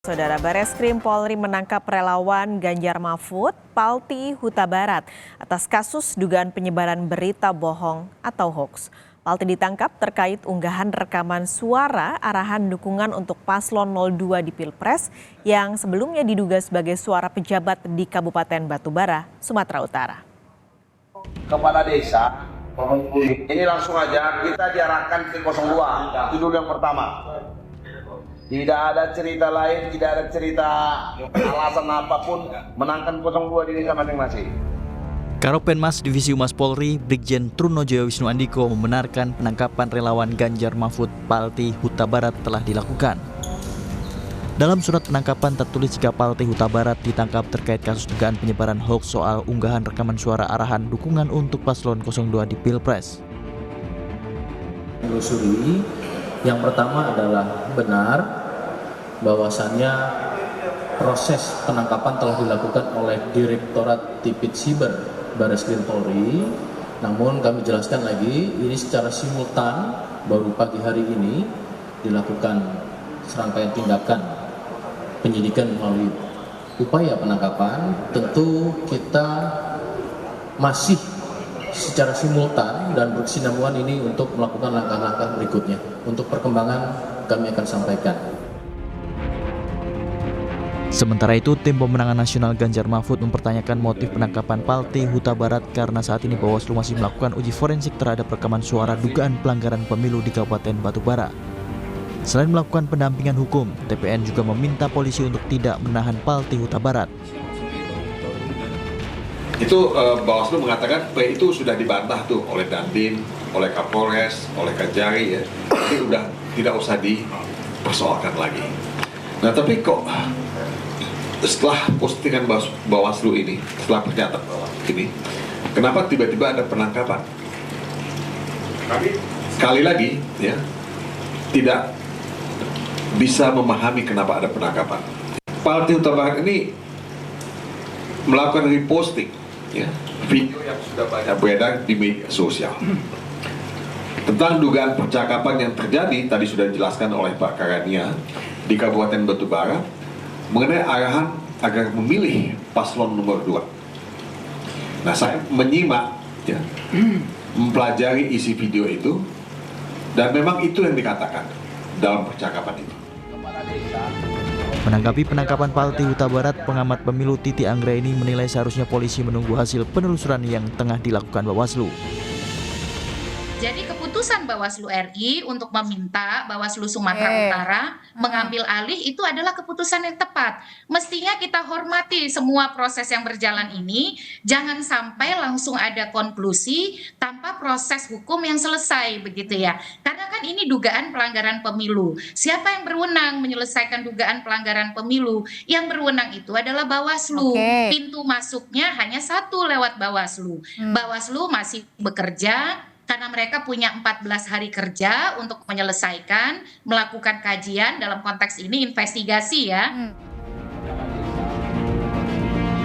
Saudara, Bareskrim Polri menangkap relawan Ganjar Mahfud, Palti Huta Barat atas kasus dugaan penyebaran berita bohong atau hoax. Palti ditangkap terkait unggahan rekaman suara arahan dukungan untuk paslon 02 di Pilpres yang sebelumnya diduga sebagai suara pejabat di Kabupaten Batubara, Sumatera Utara. Kepala desa, ini langsung aja kita diarahkan ke 02, itu dulu yang pertama. Tidak ada cerita lain, tidak ada cerita alasan apapun menangkan 02 di desa masing-masing. Karopenmas Divisi Humas Polri, Brigjen Trunojoyo Wisnu Andiko membenarkan penangkapan relawan Ganjar Mahfud Palti Huta Barat telah dilakukan. Dalam surat penangkapan tertulis jika Palti Huta Barat ditangkap terkait kasus dugaan penyebaran hoax soal unggahan rekaman suara arahan dukungan untuk paslon 02 di Pilpres. Menelusuri, yang pertama adalah benar bahwasannya proses penangkapan telah dilakukan oleh Direktorat Tipit Siber Bareskrim Polri. Namun kami jelaskan lagi, ini secara simultan baru pagi hari ini dilakukan serangkaian tindakan penyidikan melalui upaya penangkapan. Tentu kita masih secara simultan dan berkesinambungan ini untuk melakukan langkah-langkah berikutnya. Untuk perkembangan kami akan sampaikan. Sementara itu, tim pemenangan nasional Ganjar Mahfud mempertanyakan motif penangkapan Palti Huta Barat karena saat ini Bawaslu masih melakukan uji forensik terhadap rekaman suara dugaan pelanggaran pemilu di Kabupaten Batubara. Selain melakukan pendampingan hukum, TPN juga meminta polisi untuk tidak menahan Palti Huta Barat. Itu Bawaslu mengatakan itu sudah dibantah tuh oleh Dandim, oleh Kapolres, oleh Kajari ya. Jadi udah tidak usah dipersoalkan lagi. Nah tapi kok setelah postingan Bawaslu ini, setelah pernyataan ini, kenapa tiba-tiba ada penangkapan? Sekali lagi ya, tidak bisa memahami kenapa ada penangkapan. Palti Huta Barat ini melakukan reposting ya, video yang sudah banyak beredar di media sosial tentang dugaan percakapan yang terjadi, tadi sudah dijelaskan oleh Pak Karania, di Kabupaten Batubara mengenai arahan agar memilih paslon nomor 2. Nah, saya menyimak ya, mempelajari isi video itu, dan memang itu yang dikatakan dalam percakapan itu. Menanggapi penangkapan Palti Huta Barat, pengamat pemilu Titi Anggraini menilai seharusnya polisi menunggu hasil penelusuran yang tengah dilakukan Bawaslu. Jadi keputusan Bawaslu RI untuk meminta Bawaslu Sumatera Utara mengambil alih itu adalah keputusan yang tepat. Mestinya kita hormati semua proses yang berjalan ini, jangan sampai langsung ada konklusi tanpa proses hukum yang selesai begitu ya. Karena kan ini dugaan pelanggaran pemilu. Siapa yang berwenang menyelesaikan dugaan pelanggaran pemilu? Yang berwenang itu adalah Bawaslu. Pintu masuknya hanya satu lewat Bawaslu. Bawaslu masih bekerja karena mereka punya 14 hari kerja untuk menyelesaikan, melakukan kajian, dalam konteks ini investigasi ya.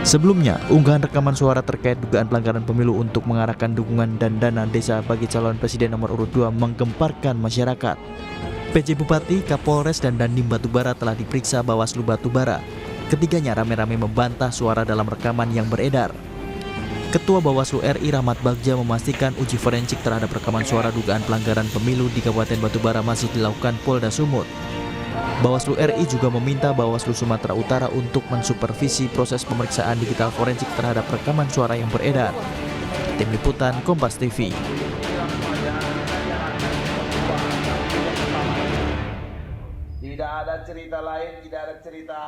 Sebelumnya, unggahan rekaman suara terkait dugaan pelanggaran pemilu untuk mengarahkan dukungan dan dana desa bagi calon presiden nomor urut 2 menggemparkan masyarakat. PJ Bupati, Kapolres, dan Dandim Batubara telah diperiksa Bawaslu Batubara. Ketiganya rame-rame membantah suara dalam rekaman yang beredar. Ketua Bawaslu RI Rahmat Bagja memastikan uji forensik terhadap rekaman suara dugaan pelanggaran pemilu di Kabupaten Batubara masih dilakukan Polda Sumut. Bawaslu RI juga meminta Bawaslu Sumatera Utara untuk mensupervisi proses pemeriksaan digital forensik terhadap rekaman suara yang beredar. Tim Liputan Kompas TV. Tidak ada cerita lain, tidak ada cerita